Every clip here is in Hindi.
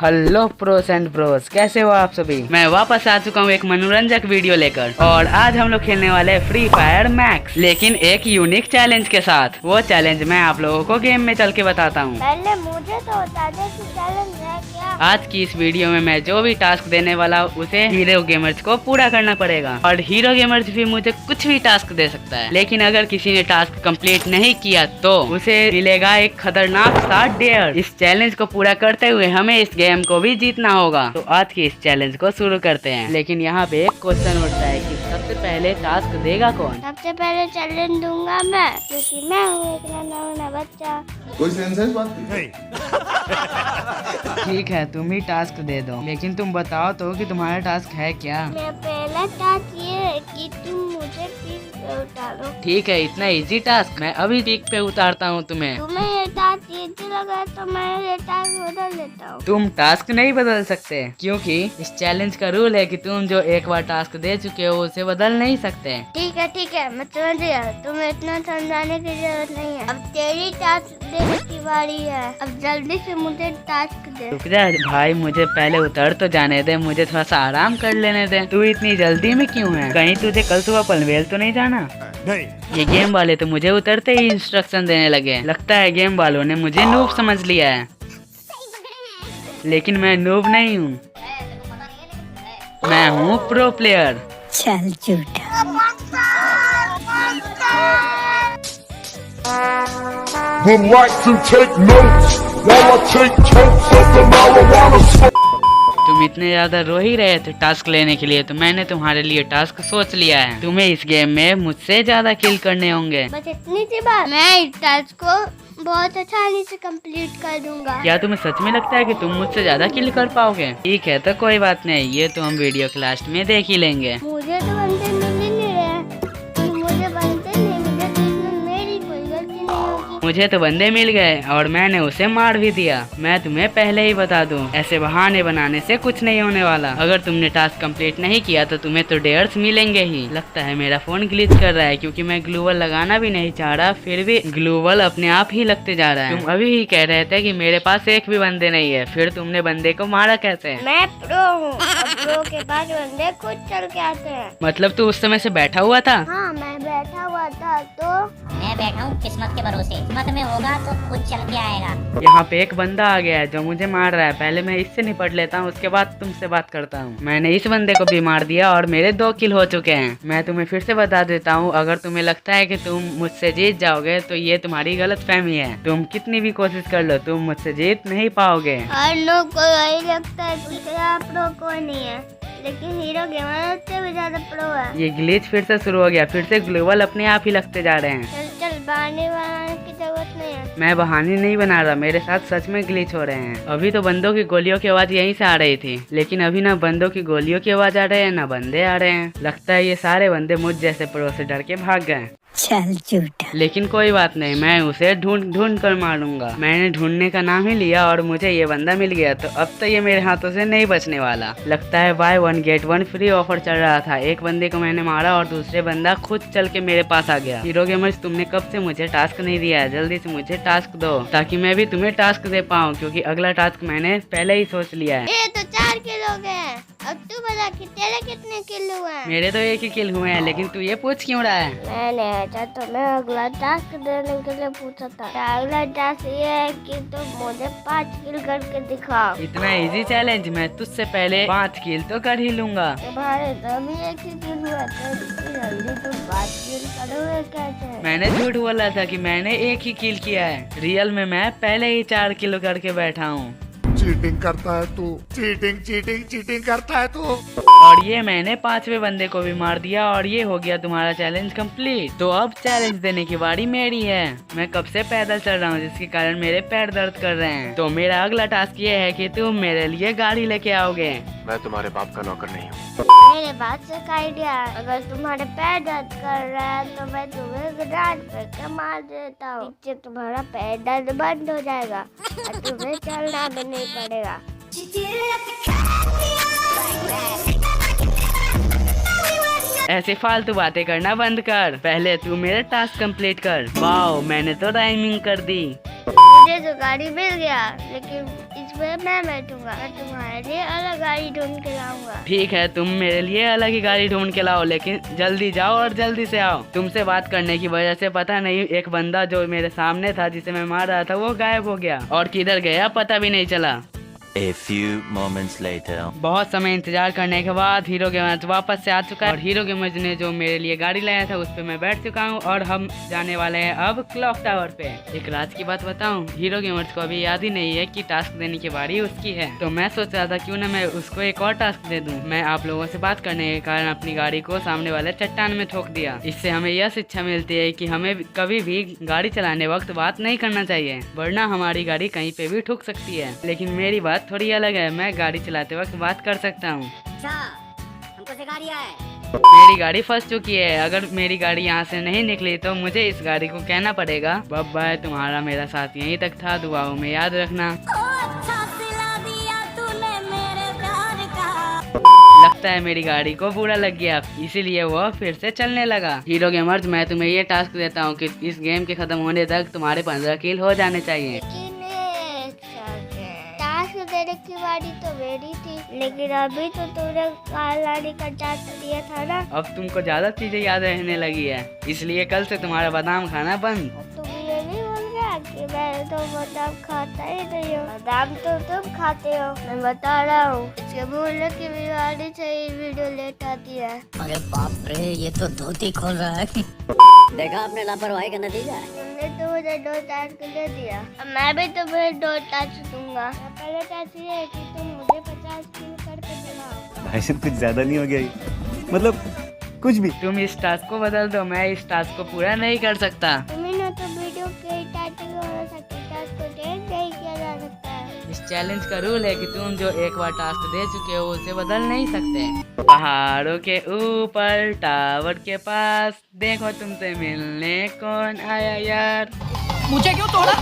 हेलो प्रोस एंड प्रोस, कैसे हो आप सभी। मैं वापस आ चुका हूँ एक मनोरंजक वीडियो लेकर और आज हम लोग खेलने वाले हैं फ्री फायर मैक्स, लेकिन एक यूनिक चैलेंज के साथ। वो चैलेंज मैं आप लोगों को गेम में चल के बताता हूँ। पहले मुझे तो बता दे कि चैलेंज है क्या। आज की इस वीडियो में मैं जो भी टास्क देने वाला हूँ उसे हीरो गेमर्स को पूरा करना पड़ेगा और हीरो गेमर्स भी मुझे कुछ भी टास्क दे सकता है, लेकिन अगर किसी ने टास्क कंप्लीट नहीं किया तो उसे मिलेगा एक खतरनाक सा डेयर। इस चैलेंज को पूरा करते हुए हमें इस गेम को भी जीतना होगा। तो आज की इस चैलेंज को शुरू करते हैं, लेकिन यहाँ पे एक क्वेश्चन उठता है कि सबसे पहले टास्क देगा कौन। सबसे पहले चैलेंज दूंगा मैं, क्योंकि मैं हूँ एक नन्हा बच्चा। कोई सेंसेस बात नहीं। ठीक है, तुम ही टास्क दे दो, लेकिन तुम बताओ तो कि तुम्हारा टास्क है क्या। मेरा पहला टास्क ये है कि तुम मुझे पीक पे उतारो। ठीक है, इतना इजी टास्क, मैं अभी पीक पे उतारता हूँ तुम्हें। तुम्हें ये टास्क इजी लगा तो मैं ये टास्क बदल देता हूँ। तुम टास्क नहीं बदल सकते, क्योंकि इस चैलेंज का रूल है कि तुम जो एक बार टास्क दे चुके हो उसे बदल नहीं सकते। ठीक है, मैं समझ गया। तुम्हें इतना समझाने की जरूरत नहीं है। अब तेरी टास्क देने की बारी है। अब जल्दी से मुझे टास्क दे। रुक जा भाई, मुझे पहले उतर तो जाने दे, मुझे थोड़ा सा आराम कर लेने दे। तू इतनी जल्दी में क्यों है? कहीं तुझे कल सुबह पनवेल तो नहीं जाना? नहीं। ये गेम वाले तो मुझे उतरते ही इंस्ट्रक्शन देने लगे। लगता है गेम वालों ने मुझे नूब समझ लिया है, लेकिन मैं नूब नहीं हूँ, मैं हूँ प्रो प्लेयर। चल झूठा। Would like to take notes while I take totes of the marijuana smoke. तुम इतने ज्यादा रो ही रहे थे टास्क लेने के लिए, तो मैंने तुम्हारे लिए टास्क सोच लिया है। तुम्हें इस गेम में मुझसे ज्यादा किल करने होंगे। बस इतनी सी बात, मैं इस टास्क को बहुत आसानी से कंप्लीट कर दूंगा। क्या तुम्हें सच में लगता है कि तुम मुझसे ज्यादा किल कर पाओगे? ठीक है, तो कोई बात नहीं, ये तो हम वीडियो के लास्ट में देख ही लेंगे। मुझे तो बनते मिल ही नहीं रहे। मुझे बनते नहीं मिले तो इसमें मेरी कोई गलती नहीं होगी। मुझे तो बंदे मिल गए और मैंने उसे मार भी दिया। मैं तुम्हें पहले ही बता दूं, ऐसे बहाने बनाने से कुछ नहीं होने वाला। अगर तुमने टास्क कंप्लीट नहीं किया तो तुम्हें तो डेयर्स मिलेंगे ही। लगता है मेरा फोन ग्लिच कर रहा है, क्योंकि मैं ग्लूवल लगाना भी नहीं चाह रहा, फिर भी ग्लूवल अपने आप ही लगते जा रहा है। तुम अभी ही कह रहे थे कि मेरे पास एक भी बंदे नहीं है, फिर तुमने बंदे को मारा कैसे? मैं प्रो हूँ, प्रो के पास बंदे खुद चल के आते हैं। मतलब तू उस समय से बैठा हुआ था? हाँ, मैं बैठा हुआ था तो मैं बैठा हूँ किस्मत के भरोसे। किस्मत में होगा तो खुद चल के आएगा। यहाँ पे एक बंदा आ गया है जो मुझे मार रहा है। पहले मैं इससे निपट लेता हूँ, उसके बाद तुमसे बात करता हूँ। मैंने इस बंदे को भी मार दिया और मेरे 2 किल हो चुके हैं। मैं तुम्हें फिर से बता देता हूँ, अगर तुम्हें लगता है कि तुम मुझसे जीत जाओगे तो ये तुम्हारी गलतफहमी है। तुम कितनी भी कोशिश कर लो, तुम मुझसे जीत नहीं पाओगे। हर लोग को यही लगता है कि प्रो कोई नहीं है, लेकिन हीरो गेमर से भी ज्यादा प्रो है। ये ग्लिच फिर से शुरू हो गया, फिर से ग्लोबल अपने आप ही लगते जा रहे हैं। चल बहाने बनाने की जरूरत नहीं है। मैं बहाने नहीं बना रहा, मेरे साथ सच में ग्लिच हो रहे हैं। अभी तो बंदों की गोलियों की आवाज यहीं से आ रही थी, लेकिन अभी ना बंदों की गोलियों की आवाज आ रही है ना बंदे आ रहे हैं। लगता है ये सारे बंदे मुझ जैसे प्रो से डर के भाग गए। चल झूठा। लेकिन कोई बात नहीं, मैं उसे ढूंढ कर मारूंगा। मैंने ढूंढने का नाम ही लिया और मुझे ये बंदा मिल गया, तो अब तो ये मेरे हाथों से नहीं बचने वाला। लगता है बाय 1 गेट 1 फ्री ऑफर चल रहा था। एक बंदे को मैंने मारा और दूसरे बंदा खुद चल के मेरे पास आ गया। हीरो गेमर्स, तुमने कब से मुझे टास्क नहीं दिया है? जल्दी से मुझे टास्क दो ताकि मैं भी तुम्हें टास्क दे पाऊँ, क्योंकि अगला टास्क मैंने पहले ही सोच लिया है। ये तो 4 किल हो गए हैं। अब तू बता कि तेरे कितने किल हुए हैं? मेरे तो 1 ही किल हुए हैं, लेकिन तू ये पूछ क्यों रहा है? मैंने अच्छा तुम्हें अगला टास्क देने के लिए पूछा था। अगला टास्क ये है कि तुम मुझे 5 किल करके दिखाओ। इतना इजी चैलेंज? मैं तुझसे पहले 5 किल तो कर ही लूंगा। तुम्हारे तो अभी 1 ही किल हुआ था, इतनी जल्दी तुम 5 किल करोगे कैसे? मैंने झूठ बोला था कि मैंने 1 ही किल किया है। रियल में मैं पहले ही 4 किलो करके बैठा हूँ। चीटिंग करता है तू, चीटिंग करता है तू। और ये मैंने 5वें बंदे को भी मार दिया और ये हो गया तुम्हारा चैलेंज कंप्लीट। तो अब चैलेंज देने की बारी मेरी है। मैं कब से पैदल चल रहा हूँ, जिसके कारण मेरे पैर दर्द कर रहे हैं। तो मेरा अगला टास्क ये है कि तुम मेरे लिए गाड़ी लेके आओगे। मैं तुम्हारे बाप का नौकर नहीं हूँ। मेरे पास एक आइडिया है। अगर तुम्हारे पैर दर्द कर रहा है तो मैं तुम्हें ग्रांड पे मार देता हूँ। इससे तुम्हारा पैर दर्द बंद हो जाएगा और तुम्हें चलना भी नहीं पड़ेगा। ऐसे फालतू बातें करना बंद कर, पहले तू मेरा टास्क कंप्लीट कर। वाओ, मैंने तो राइमिंग कर दी। मुझे तो गाड़ी मिल गया, लेकिन इस पे मैं बैठूंगा, मैं तुम्हारे लिए अलग गाड़ी ढूंढ के लाऊंगा। ठीक है, तुम मेरे लिए अलग ही गाड़ी ढूंढ के लाओ, लेकिन जल्दी जाओ और जल्दी से आओ। तुमसे बात करने की वजह से पता नहीं एक बंदा जो मेरे सामने था जिसे मैं मार रहा था वो गायब हो गया और किधर गया पता भी नहीं चला। A few moments later. बहुत समय इंतजार करने के बाद हीरो गेमर्स वापस से आ चुका है और हीरो गेमर्स ने जो मेरे लिए गाड़ी लाया था उस पे मैं बैठ चुका हूँ और हम जाने वाले हैं अब क्लॉक टावर पे। एक राज की बात बताऊँ, हीरो गेमर्स को अभी याद ही नहीं है कि टास्क देने की बारी उसकी है, तो मैं सोच रहा था क्यों ना मैं उसको एक और टास्क दे दूँ। मैं आप लोगों से बात करने के कारण अपनी गाड़ी को सामने वाले चट्टान में ठोक दिया। इससे हमें यह शिक्षा मिलती है कि हमें कभी भी गाड़ी चलाने वक्त बात नहीं करना चाहिए, वरना हमारी गाड़ी कहीं पे भी ठुक सकती है। लेकिन मेरी बात थोड़ी अलग है, मैं गाड़ी चलाते वक्त बात कर सकता हूँ। हमको सिखा दिया है। मेरी गाड़ी फंस चुकी है, अगर मेरी गाड़ी यहाँ से नहीं निकली तो मुझे इस गाड़ी को कहना पड़ेगा बाय बाय, तुम्हारा मेरा साथ यहीं तक था, दुआओं में याद रखना। लगता है मेरी गाड़ी को बुरा लग गया, इसीलिए वो फिर से चलने लगा। हीरो गेमर्स, मैं तुम्हें ये टास्क देता हूँ कि इस गेम के खत्म होने तक तुम्हारे 15 किल हो जाने चाहिए। टास्क देने की बारी तो मेरी थी, लेकिन अभी तो तुमने कार लाने का टास्क दिया था ना। अब तुमको ज्यादा चीजें याद रहने लगी है, इसलिए कल से तुम्हारा बादाम खाना बंद। तुम ये नहीं बोल गया कि मैं तो बादाम खाता ही नहीं हूँ, बादाम तो तुम खाते हो, मैं बता रहा हूँ। इसके बोलने की बीमारी से ही वीडियो लेट आती है। अरे बाप रे, ये तो धोती खोल रहा है। देखा आपने लापरवाही का नतीजा है। तुमने तो मुझे 2 टास्क दे दिया, अब मैं भी तुम्हें 2 टास्क दूंगा। पहले टास्क ये है कि तुम मुझे 50 किल करके दिलाओ। भाई साहब कुछ ज्यादा नहीं हो गया ये? मतलब कुछ भी। तुम इस टास्क को बदल दो, मैं इस टास्क को पूरा नहीं कर सकता। तुम्हें ना तो वीडियो के टाइटल हो सकती, टास्क को चेंज नहीं किया जा सकता है। इस चैलेंज का रूल है कि तुम जो एक बार टास्क दे चुके हो उसे बदल नहीं सकते। पहाड़ों के ऊपर टावर के पास देखो तुमसे मिलने कौन आया यार। मुझे क्यों तोड़ा?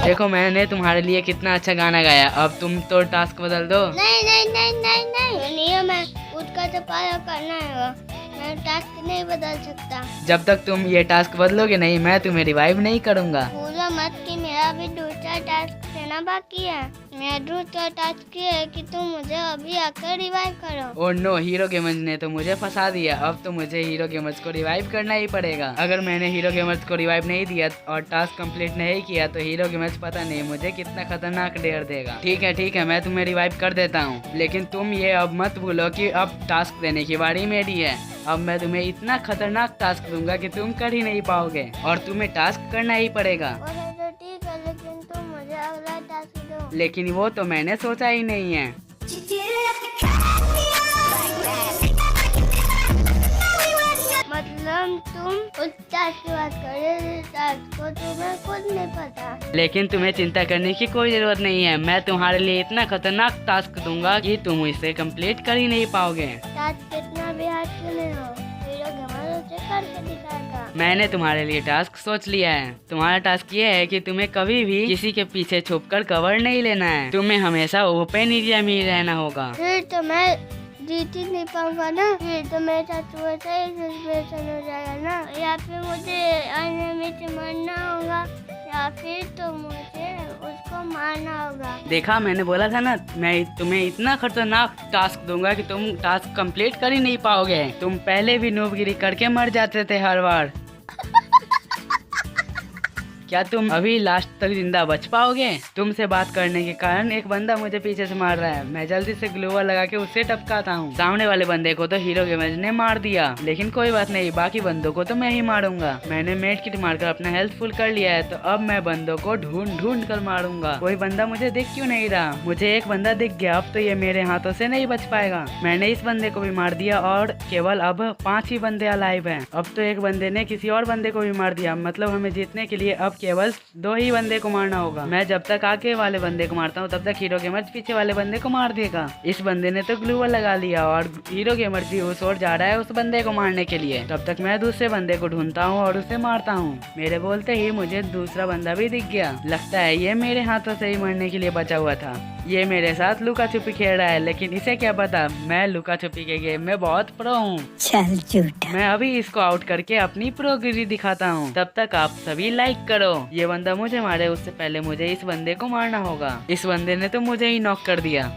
देखो मैंने तुम्हारे लिए कितना अच्छा गाना गाया, अब तुम तो टास्क बदल दो। नहीं नहीं नहीं नहीं नहीं, नियम है, उसका तो पालन करना है, मैं टास्क नहीं बदल सकता। जब तक तुम ये टास्क बदलोगे नहीं मैं तुम्हें रिवाइव नहीं करूंगा। भूलो मत कि मेरा भी दूसरा टास्क देना बाकी है। मेरा दूसरा टास्क ये है कि तुम मुझे अभी आकर रिवाइव करो। ओह नो, हीरो गेमर्स ने तो मुझे फंसा दिया, अब तो मुझे हीरो गेमर्स को रिवाइव करना ही पड़ेगा। अगर मैंने हीरो गेमर्स को रिवाइव नहीं दिया और टास्क कंप्लीट नहीं किया तो हीरो गेमर्स पता नहीं मुझे कितना खतरनाक डेयर देगा। ठीक है मैं तुम्हें रिवाइव कर देता हूँ, लेकिन तुम ये अब मत भूलो कि अब टास्क देने की बारी मेरी है। अब मैं तुम्हें इतना खतरनाक टास्क दूंगा कि तुम कर ही नहीं पाओगे और तुम्हें टास्क करना ही पड़ेगा। तो ठीक है, लेकिन तुम मुझे अगला टास्क दो। लेकिन वो तो मैंने सोचा ही नहीं है। मतलब तुम उस टास्क की बात कर रहे हो, टास्क को तुम्हें खुद नहीं पता। लेकिन तुम्हें चिंता करने की कोई जरूरत नहीं है, मैं तुम्हारे लिए इतना खतरनाक टास्क दूंगा कि तुम इसे कंप्लीट कर ही नहीं पाओगे। टास्क कितना भी हार्ड क्यों नहीं हो, हीरो गेमर उसे करके दिखाएगा। मैंने तुम्हारे लिए टास्क सोच लिया है। तुम्हारा टास्क ये है कि तुम्हें कभी भी किसी के पीछे छुपकर कवर नहीं लेना है, तुम्हें हमेशा ओपन एरिया में ही रहना होगा। फिर तो मैं जीत ही नहीं पाऊंगा ना, फिर तो मेरे साथ वैसा ही सिचुएशन हो जाएगा ना, या फिर मुझे एनिमी से मरना होगा या फिर तो मुझे उसको मारना होगा। देखा, मैंने बोला था ना, मैं तुम्हें इतना खतरनाक टास्क दूंगा कि तुम टास्क कंप्लीट कर ही नहीं पाओगे। तुम पहले भी नूबगिरी करके मर जाते थे हर बार। क्या तुम अभी लास्ट तक जिंदा बच पाओगे? तुमसे बात करने के कारण एक बंदा मुझे पीछे से मार रहा है, मैं जल्दी से ग्लूवर लगा के उससे टपकाता हूँ। सामने वाले बंदे को तो हीरो गेमर्स ने मार दिया, लेकिन कोई बात नहीं, बाकी बंदों को तो मैं ही मारूंगा। मैंने मेड किट मारकर अपना हेल्थ फुल कर लिया है, तो अब मैं बंदों को ढूंढ कर मारूंगा। कोई बंदा मुझे दिख क्यों नहीं रहा? मुझे एक बंदा दिख गया, अब तो ये मेरे हाथों से नहीं बच पाएगा। मैंने इस बंदे को भी मार दिया और केवल अब 5 ही बंदे अलाइव हैं। अब तो एक बंदे ने किसी और बंदे को भी मार दिया, मतलब हमें जीतने के लिए अब केवल 2 ही बंदे को मारना होगा। मैं जब तक आगे वाले बंदे को मारता हूँ तब तक हीरो गेमर्स पीछे वाले बंदे को मार देगा। इस बंदे ने तो ग्लूवर लगा लिया और हीरो गेमर्स भी उस ओर जा रहा है उस बंदे को मारने के लिए। तब तक मैं दूसरे बंदे को ढूंढता हूँ और उसे मारता हूँ। मेरे बोलते ही मुझे दूसरा बंदा भी दिख गया, लगता है ये मेरे हाथों से ही मरने के लिए बचा हुआ था। ये मेरे साथ लुका छुपी खेल रहा है, लेकिन इसे क्या पता मैं लुका छुपी के गेम में बहुत प्रो हूँ। चल झूठा। मैं अभी इसको आउट करके अपनी प्रोगिरी दिखाता हूँ। तब तक आप सभी लाइक करो। ये बंदा मुझे मारे उससे पहले मुझे इस बंदे को मारना होगा। इस बंदे ने तो मुझे ही नॉक कर दिया।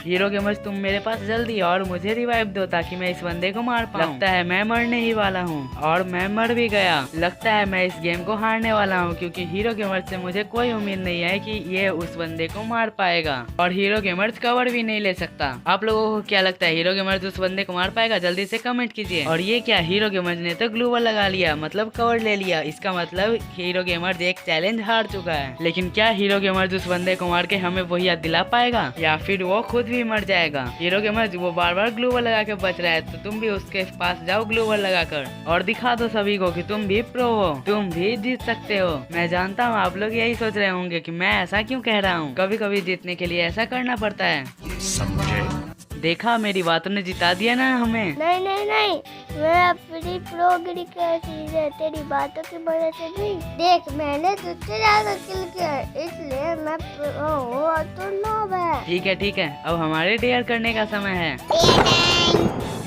हीरो गेमर्स तुम मेरे पास जल्दी और मुझे रिवाइव दो ताकि मैं इस बंदे को मार पाऊँ। लगता है मैं मरने ही वाला हूँ और मैं मर भी गया। लगता है मैं इस गेम को हारने वाला हूँ क्योंकि हीरो गेमर्स से मुझे कोई उम्मीद नहीं है कि ये उस बंदे को मार पाएगा और हीरो गेमर्स कवर भी नहीं ले सकता। आप लोगों को क्या लगता है हीरो गेमर्स उस बंदे को मार पाएगा? जल्दी से कमेंट कीजिए। और ये क्या, हीरो गेमर्स ने तो ग्लू वॉल लगा लिया, मतलब कवर ले लिया। इसका मतलब हीरो गेमर्स एक चैलेंज हार चुका है। लेकिन क्या हीरो गेमर्स उस बंदे को मार के हमें वही याद दिला पाएगा या फिर वो खुद भी मर जाएगा? हीरो गेमर्स वो बार बार ग्लू वॉल लगा के बच रहा है, तो तुम भी उसके पास जाओ ग्लू वॉल लगाकर और दिखा दो सभी को कि तुम भी प्रो हो, तुम भी जीत सकते हो। मैं जानता हूँ आप लोग यही सोच रहे होंगे कि मैं ऐसा क्यों कह रहा हूँ, कभी कभी जीतने के लिए ऐसा करना पड़ता है। देखा, मेरी बातों ने जिता दिया ना हमें। नहीं नहीं नहीं, मैं अपनी प्रोगिरी कैसी है तेरी बातों की वजह से नहीं। देख मैंने तुझसे ज्यादा किल किया है, इसलिए मैं प्रो हूँ और तू नॉब है। ठीक है, अब हमारे डेयर करने का समय है।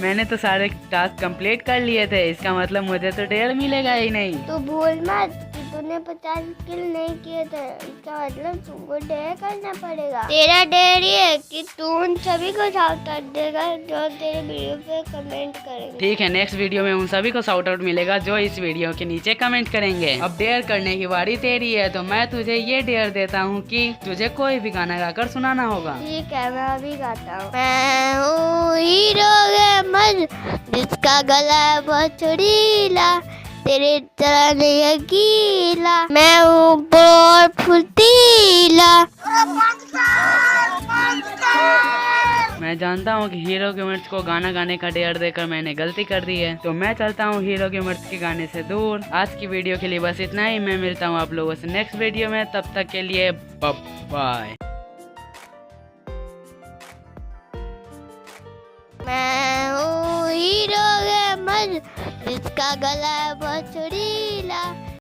मैंने तो सारे टास्क कंप्लीट कर लिए थे, इसका मतलब मुझे तो डेयर मिलेगा ही नहीं। तो भूल मत कि तूने 50 किल नहीं किए थे, इसका मतलब तुमको डेयर करना पड़ेगा। तेरा डेयर ये है कि तू उन सभी को शाउट आउट देगा जो तेरे वीडियो पे कमेंट करेंगे। ठीक है, नेक्स्ट वीडियो में उन सभी को शाउट आउट मिलेगा जो इस वीडियो के नीचे कमेंट करेंगे। अब डेयर करने की बारी तेरी है, तो मैं तुझे ये डेयर देता हूँ कि तुझे कोई भी गाना गाकर सुनाना होगा। ठीक है, मैं अभी गाता हूँ। मैं हूँ हीरो गेमर जिसका गला है बहुत छुरीला, तेरे तरह नहीं है गीला। मैं हूँ बहुत फुर्तीला। मैं जानता हूँ कि हीरो गेमर्स को गाना गाने का डेयर देकर मैंने गलती कर दी है, तो मैं चलता हूँ हीरो गेमर्स के गाने से दूर। आज की वीडियो के लिए बस इतना ही। मैं मिलता हूँ आप लोगों से नेक्स्ट वीडियो में, तब तक के लिए बाय। मैं हूँ हीरो गेमर जिसका गला है बहुत छुरीला,